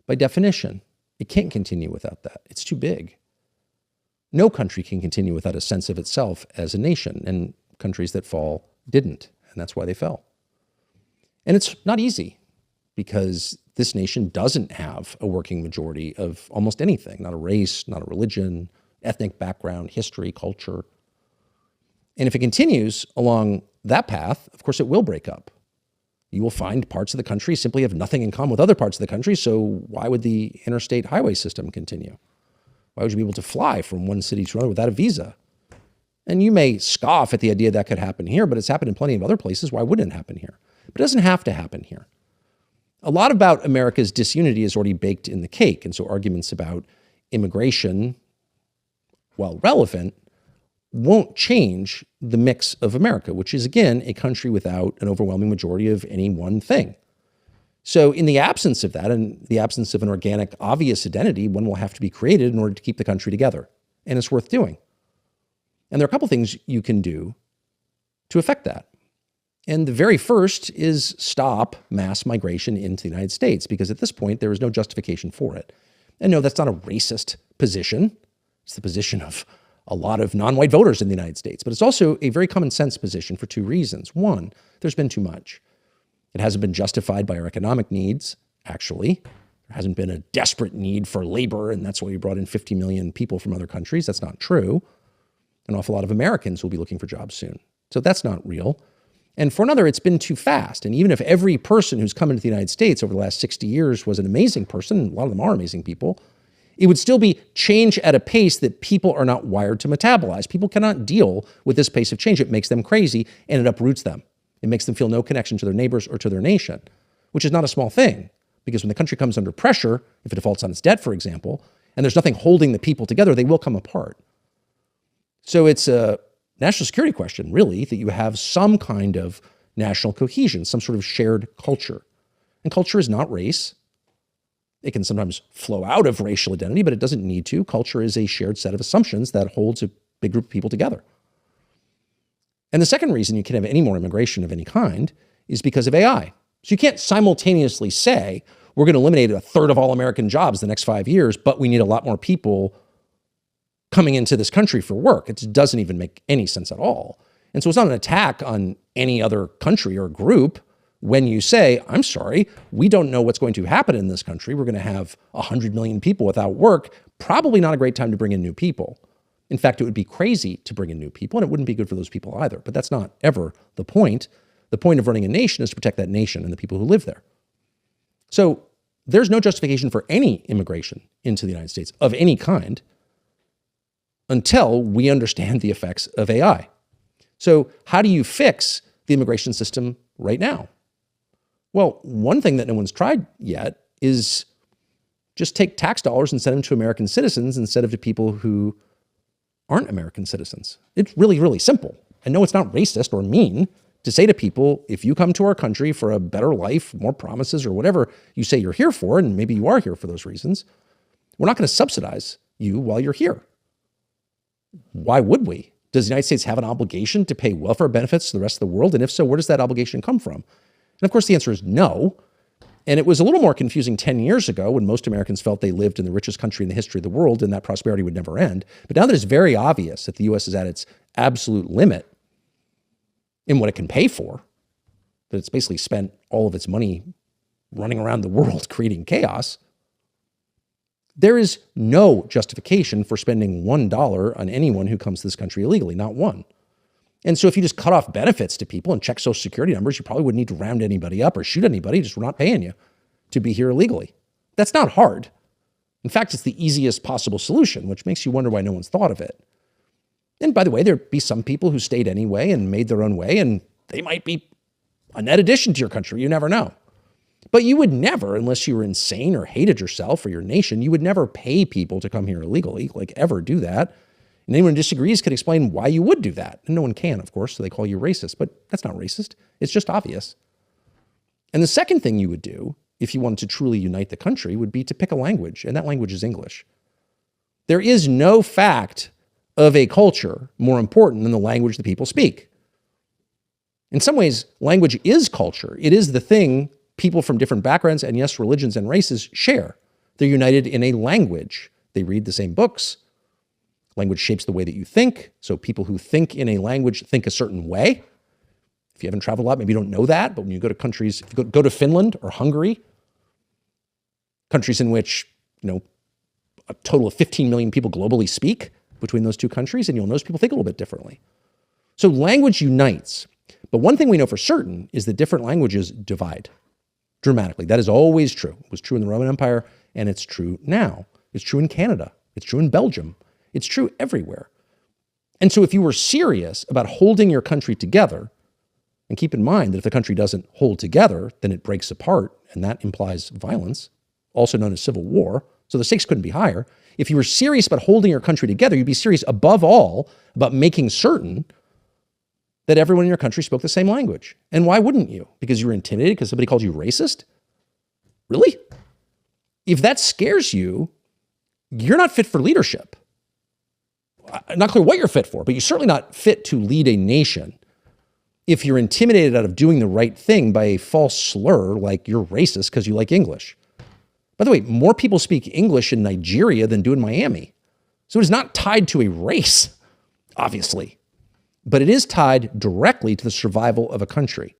by definition. It can't continue without that. It's too big. No country can continue without a sense of itself as a nation, and countries that fall didn't, and that's why they fell. And it's not easy, because this nation doesn't have a working majority of almost anything, not a race, not a religion, ethnic background, history, culture. And if it continues along that path, of course it will break up. You will find parts of the country simply have nothing in common with other parts of the country, so why would the interstate highway system continue? Why would you be able to fly from one city to another without a visa? And you may scoff at the idea that could happen here, but it's happened in plenty of other places. Why wouldn't it happen here? But it doesn't have to happen here. A lot about America's disunity is already baked in the cake, and so arguments about immigration, while relevant, won't change the mix of America, which is, again, a country without an overwhelming majority of any one thing. So in the absence of that, and the absence of an organic, obvious identity, one will have to be created in order to keep the country together. And it's worth doing. And there are a couple things you can do to affect that. And the very first is stop mass migration into the United States, because at this point, there is no justification for it. And no, that's not a racist position. It's the position of a lot of non-white voters in the United States. But it's also a very common sense position for two reasons. One, there's been too much. It hasn't been justified by our economic needs, actually. There hasn't been a desperate need for labor, and that's why we brought in 50 million people from other countries. That's not true. An awful lot of Americans will be looking for jobs soon. So that's not real. And for another, it's been too fast. And even if every person who's come into the United States over the last 60 years was an amazing person, a lot of them are amazing people, it would still be change at a pace that people are not wired to metabolize. People cannot deal with this pace of change. It makes them crazy and it uproots them. It makes them feel no connection to their neighbors or to their nation, which is not a small thing, because when the country comes under pressure, if it defaults on its debt, for example, and there's nothing holding the people together, they will come apart. So it's a national security question, really, that you have some kind of national cohesion, some sort of shared culture. And culture is not race. It can sometimes flow out of racial identity, but it doesn't need to. Culture is a shared set of assumptions that holds a big group of people together. And the second reason you can have any more immigration of any kind is because of AI. So you can't simultaneously say, we're going to eliminate a third of all American jobs the next 5 years, but we need a lot more people coming into this country for work. It doesn't even make any sense at all. And so it's not an attack on any other country or group when you say, I'm sorry, we don't know what's going to happen in this country. We're going to have 100 million people without work. Probably not a great time to bring in new people. In fact, it would be crazy to bring in new people, and it wouldn't be good for those people either. But that's not ever the point. The point of running a nation is to protect that nation and the people who live there. So there's no justification for any immigration into the United States of any kind until we understand the effects of AI. So how do you fix the immigration system right now? Well, one thing that no one's tried yet is just take tax dollars and send them to American citizens instead of to people who aren't American citizens. It's really, really simple. I know it's not racist or mean to say to people, if you come to our country for a better life, more promises, or whatever you say you're here for, and maybe you are here for those reasons, we're not going to subsidize you while you're here. Why would we? Does the United States have an obligation to pay welfare benefits to the rest of the world? And if so, where does that obligation come from? And of course, the answer is no. And it was a little more confusing 10 years ago when most Americans felt they lived in the richest country in the history of the world and that prosperity would never end. But now that it's very obvious that the U.S. is at its absolute limit in what it can pay for, that it's basically spent all of its money running around the world creating chaos, there is no justification for spending $1 on anyone who comes to this country illegally, not one. And so if you just cut off benefits to people and check Social Security numbers, you probably wouldn't need to round anybody up or shoot anybody, just we're not paying you to be here illegally. That's not hard. In fact, it's the easiest possible solution, which makes you wonder why no one's thought of it. And by the way, there'd be some people who stayed anyway and made their own way, and they might be a net addition to your country. You never know. But you would never, unless you were insane or hated yourself or your nation, you would never pay people to come here illegally, like ever do that. And anyone who disagrees could explain why you would do that. And no one can, of course, so they call you racist. But that's not racist. It's just obvious. And the second thing you would do, if you wanted to truly unite the country, would be to pick a language, and that language is English. There is no fact of a culture more important than the language that people speak. In some ways, language is culture. It is the thing people from different backgrounds and, yes, religions and races share. They're united in a language. They read the same books. Language shapes the way that you think. So people who think in a language think a certain way. If you haven't traveled a lot, maybe you don't know that. But when you go to countries, if you go to Finland or Hungary, countries in which, a total of 15 million people globally speak between those two countries, and you'll notice people think a little bit differently. So language unites. But one thing we know for certain is that different languages divide dramatically. That is always true. It was true in the Roman Empire, and it's true now. It's true in Canada. It's true in Belgium. It's true everywhere. And so if you were serious about holding your country together, and keep in mind that if the country doesn't hold together, then it breaks apart, and that implies violence, also known as civil war. So the stakes couldn't be higher. If you were serious about holding your country together, you'd be serious above all about making certain that everyone in your country spoke the same language. And why wouldn't you? Because you were intimidated because somebody called you racist? Really? If that scares you, you're not fit for leadership. Not clear what you're fit for, but you're certainly not fit to lead a nation if you're intimidated out of doing the right thing by a false slur like you're racist because you like English. By the way, more people speak English in Nigeria than do in Miami. So it is not tied to a race, obviously, but it is tied directly to the survival of a country.